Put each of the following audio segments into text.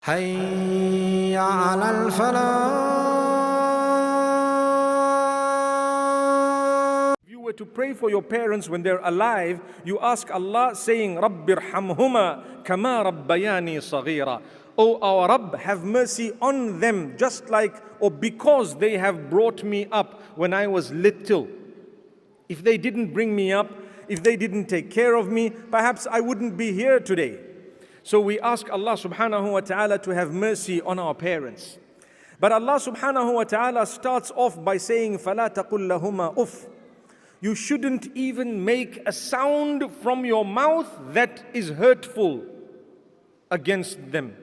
حي على الفلاح. If you were to pray for your parents when they're alive, you ask Allah saying, Rabbir hamhuma kama rabbayani saghira. O our Rabb, have mercy on them just like or because they have brought me up when I was little. If they didn't bring me up, if they didn't take care of me, perhaps I wouldn't be here today. So we ask Allah subhanahu wa ta'ala to have mercy on our parents. But Allah subhanahu wa ta'ala starts off by saying, فَلَا تَقُلْ لَهُمَا أُفْ. You shouldn't even make a sound from your mouth that is hurtful against them.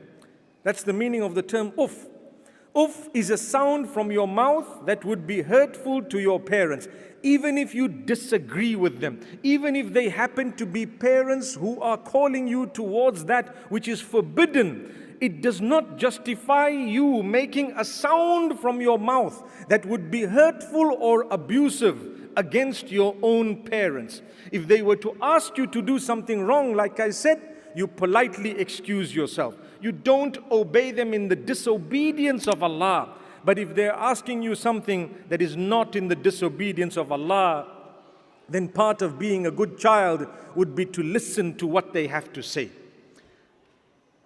That's the meaning of the term uf. Uf is a sound from your mouth that would be hurtful to your parents. Even if you disagree with them, even if they happen to be parents who are calling you towards that which is forbidden, it does not justify you making a sound from your mouth that would be hurtful or abusive against your own parents. If they were to ask you to do something wrong, like I said, you politely excuse yourself. You don't obey them in the disobedience of Allah. But if they're asking you something that is not in the disobedience of Allah, then part of being a good child would be to listen to what they have to say.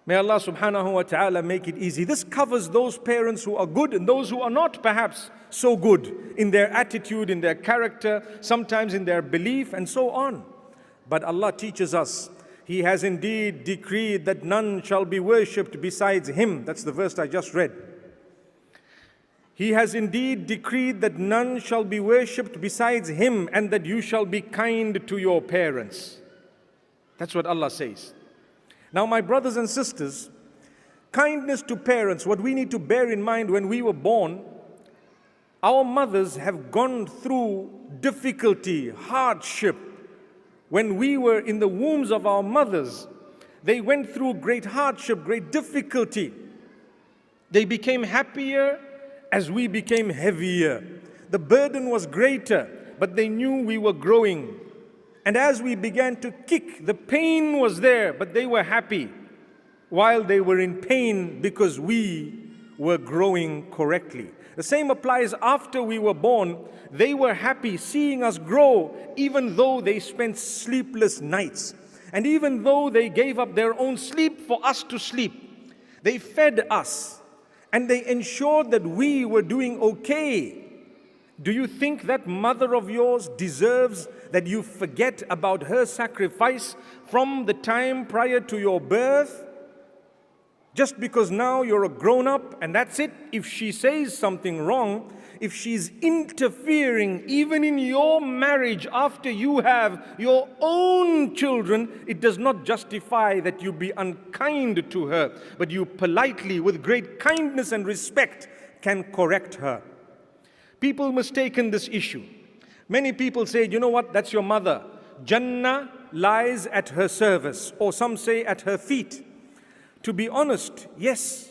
May Allah subhanahu wa ta'ala make it easy. This covers those parents who are good and those who are not perhaps so good in their attitude, in their character, sometimes in their belief and so on. But Allah teaches us, He has indeed decreed that none shall be worshipped besides Him. That's the verse I just read. He has indeed decreed that none shall be worshipped besides Him and that you shall be kind to your parents. That's what Allah says. Now, my brothers and sisters, kindness to parents, what we need to bear in mind when we were born, our mothers have gone through difficulty, hardship. When we were in the wombs of our mothers, they went through great hardship, great difficulty. They became happier as we became heavier. The burden was greater, but they knew we were growing. And as we began to kick, the pain was there, but they were happy while they were in pain because we were growing correctly. The same applies after we were born. They were happy seeing us grow, even though they spent sleepless nights. And even though they gave up their own sleep for us to sleep, they fed us. And they ensured that we were doing okay. Do you think that mother of yours deserves that you forget about her sacrifice from the time prior to your birth? Just because now you're a grown-up and that's it, if she says something wrong, if she's interfering even in your marriage after you have your own children, it does not justify that you be unkind to her, but you politely, with great kindness and respect, can correct her. People mistaken this issue. Many people say, you know what, that's your mother. Jannah lies at her service, or some say at her feet. To be honest, yes.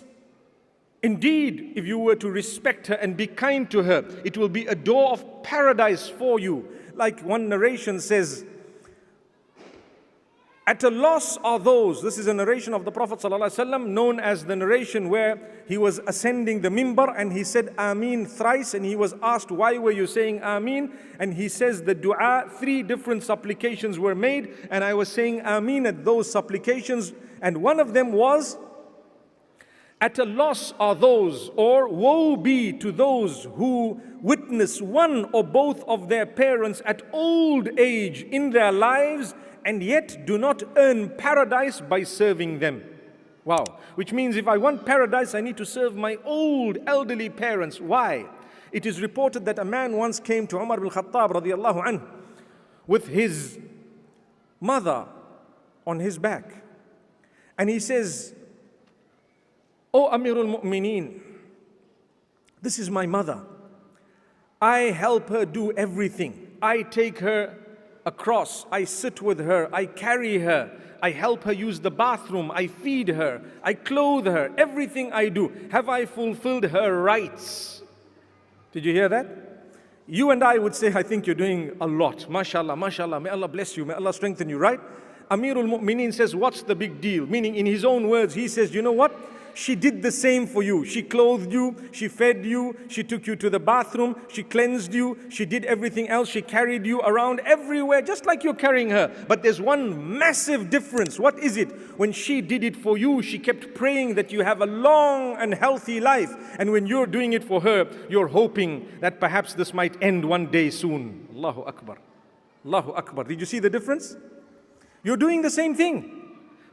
Indeed, if you were to respect her and be kind to her, it will be a door of paradise for you. Like one narration says, at a loss are those, this is a narration of the Prophet ﷺ, known as the narration where he was ascending the mimbar and he said Ameen thrice, and he was asked, why were you saying Ameen? And he says the dua, 3 different supplications were made, and I was saying Ameen at those supplications, and one of them was, at a loss are those, or woe be to those who witness one or both of their parents at old age in their lives and yet do not earn paradise by serving them. Wow. Which means if I want paradise, I need to serve my old elderly parents. Why? It is reported that a man once came to Umar bin Khattab radiallahu anhu with his mother on his back. And he says, "O Amirul Mu'mineen, this is my mother. I help her do everything. I take her across, I sit with her, I carry her, I help her use the bathroom, I feed her, I clothe her, everything I do. Have I fulfilled her rights?" Did you hear that? You and I would say, I think you're doing a lot. MashaAllah, MashaAllah, may Allah bless you, may Allah strengthen you, right? Amirul Mu'mineen says, what's the big deal? Meaning in his own words, he says, you know what? she did the same for you. She clothed you, she fed you, she took you to the bathroom, she cleansed you, she did everything else, she carried you around everywhere, just like you're carrying her. But there's one massive difference. What is it? When she did it for you, she kept praying that you have a long and healthy life. And when you're doing it for her, you're hoping that perhaps this might end one day soon. Allahu Akbar. Allahu Akbar. Did you see the difference? You're doing the same thing.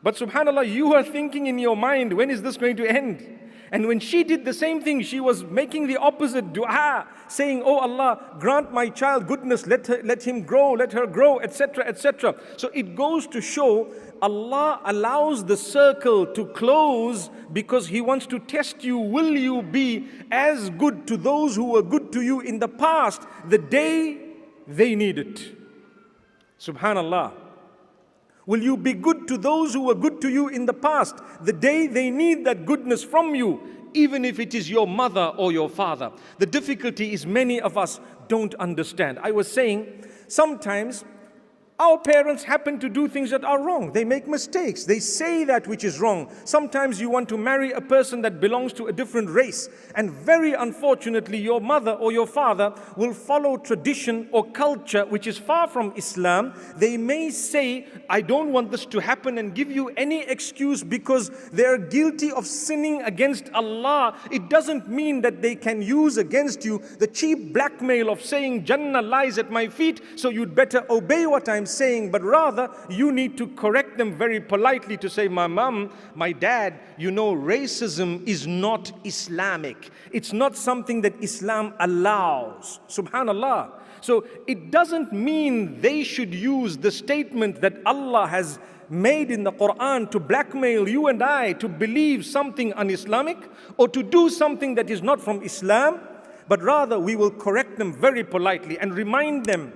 But subhanAllah, you are thinking in your mind, when is this going to end? And when she did the same thing, she was making the opposite dua, saying, oh Allah, grant my child goodness, let him grow, let her grow, etc., etc. So it goes to show Allah allows the circle to close because He wants to test you. Will you be as good to those who were good to you in the past, the day they need it? Subhanallah. Will you be good to those who were good to you in the past, the day they need that goodness from you, even if it is your mother or your father? The difficulty is many of us don't understand. I was saying, sometimes our parents happen to do things that are wrong. They make mistakes. They say that which is wrong. Sometimes you want to marry a person that belongs to a different race. And very unfortunately, your mother or your father will follow tradition or culture which is far from Islam. They may say, I don't want this to happen, and give you any excuse because they're guilty of sinning against Allah. It doesn't mean that they can use against you the cheap blackmail of saying Jannah lies at my feet, so you'd better obey what I'm saying, but rather you need to correct them very politely to say, my mom, my dad, you know, racism is not Islamic. It's not something that Islam allows. Subhanallah. So it doesn't mean they should use the statement that Allah has made in the Quran to blackmail you and I to believe something un-Islamic or to do something that is not from Islam, but rather we will correct them very politely and remind them.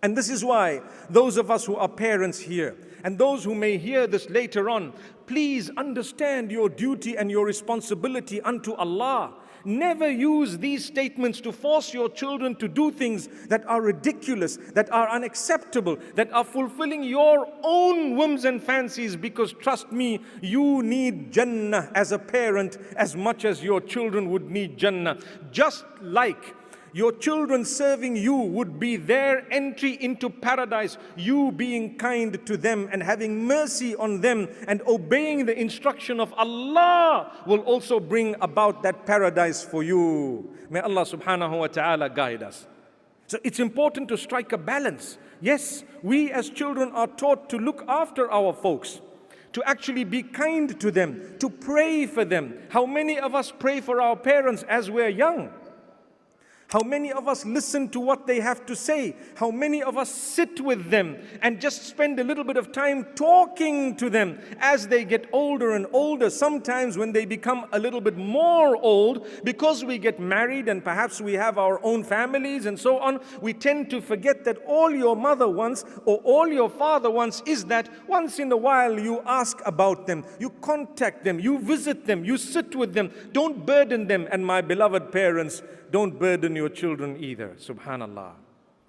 And this is why those of us who are parents here and those who may hear this later on, please understand your duty and your responsibility unto Allah. Never use these statements to force your children to do things that are ridiculous, that are unacceptable, that are fulfilling your own whims and fancies, because trust me, you need Jannah as a parent as much as your children would need Jannah. Just like your children serving you would be their entry into paradise, you being kind to them and having mercy on them and obeying the instruction of Allah will also bring about that paradise for you. May Allah subhanahu wa ta'ala guide us. So it's important to strike a balance. Yes, we as children are taught to look after our folks, to actually be kind to them, to pray for them. How many of us pray for our parents as we're young? How many of us listen to what they have to say? How many of us sit with them and just spend a little bit of time talking to them as they get older and older? Sometimes when they become a little bit more old, because we get married and perhaps we have our own families and so on, we tend to forget that all your mother wants or all your father wants is that once in a while you ask about them, you contact them, you visit them, you sit with them. Don't burden them. And my beloved parents, don't burden your children either. Subhanallah.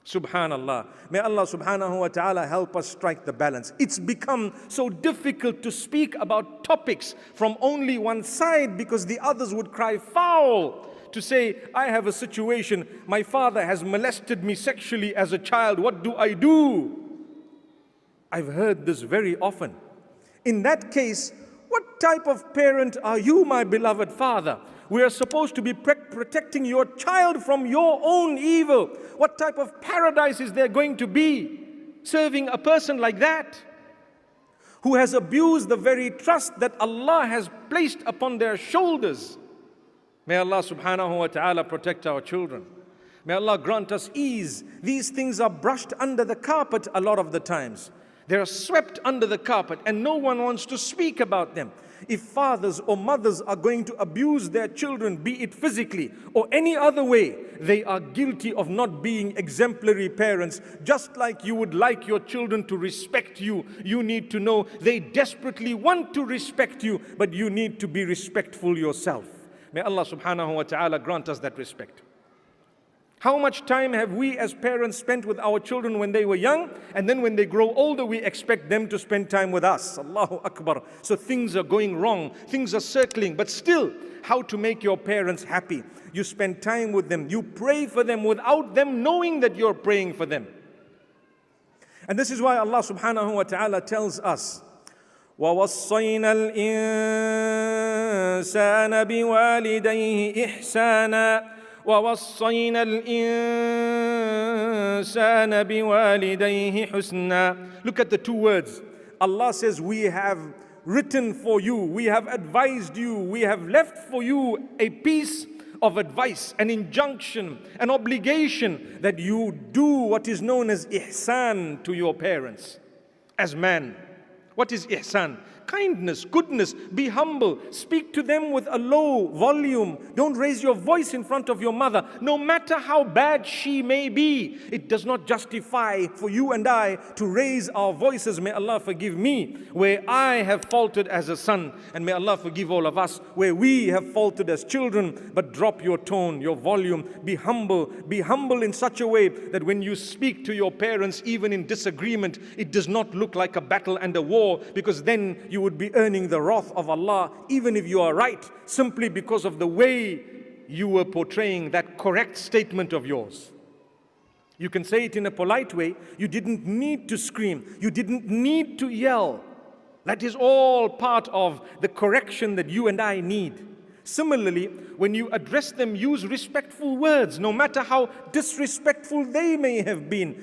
Subhanallah. May Allah subhanahu wa ta'ala help us strike the balance. It's become so difficult to speak about topics from only one side because the others would cry foul. To say, I have a situation, my father has molested me sexually as a child, what do I do? I've heard this very often. In that case, what type of parent are you, my beloved father? We are supposed to be protecting your child from your own evil. What type of paradise is there going to be serving a person like that, who has abused the very trust that Allah has placed upon their shoulders? May Allah subhanahu wa ta'ala protect our children. May Allah grant us ease. These things are brushed under the carpet a lot of the times. They are swept under the carpet and no one wants to speak about them. If fathers or mothers are going to abuse their children, be it physically or any other way, they are guilty of not being exemplary parents. Just like you would like your children to respect you, you need to know they desperately want to respect you, but you need to be respectful yourself. May Allah subhanahu wa ta'ala grant us that respect. How much time have we as parents spent with our children when they were young, and then when they grow older, we expect them to spend time with us? Allahu Akbar. So things are going wrong, things are circling, but still, how to make your parents happy? You spend time with them, you pray for them without them knowing that you're praying for them. And this is why Allah subhanahu wa ta'ala tells us, وَوَصَّيْنَا الْإِنسَانَ بِوَالِدَيْهِ إِحْسَانًا وَوَصَّيْنَا الْإِنسَانَ بِوَالِدَيْهِ حُسْنًا. Look at the two words. Allah says, we have written for you, we have advised you, we have left for you a piece of advice, an injunction, an obligation that you do what is known as ihsan to your parents as man. What is ihsan? Kindness, goodness, be humble, speak to them with a low volume. Don't raise your voice in front of your mother, no matter how bad she may be. It does not justify for you and I to raise our voices. May Allah forgive me where I have faltered as a son, and may Allah forgive all of us where we have faltered as children. But drop your tone, your volume, be humble in such a way that when you speak to your parents, even in disagreement, it does not look like a battle and a war, because then you would be earning the wrath of Allah, even if you are right, simply because of the way you were portraying that correct statement of yours. You can say it in a polite way. You didn't need to scream. You didn't need to yell. That is all part of the correction that you and I need. Similarly, when you address them, use respectful words, no matter how disrespectful they may have been.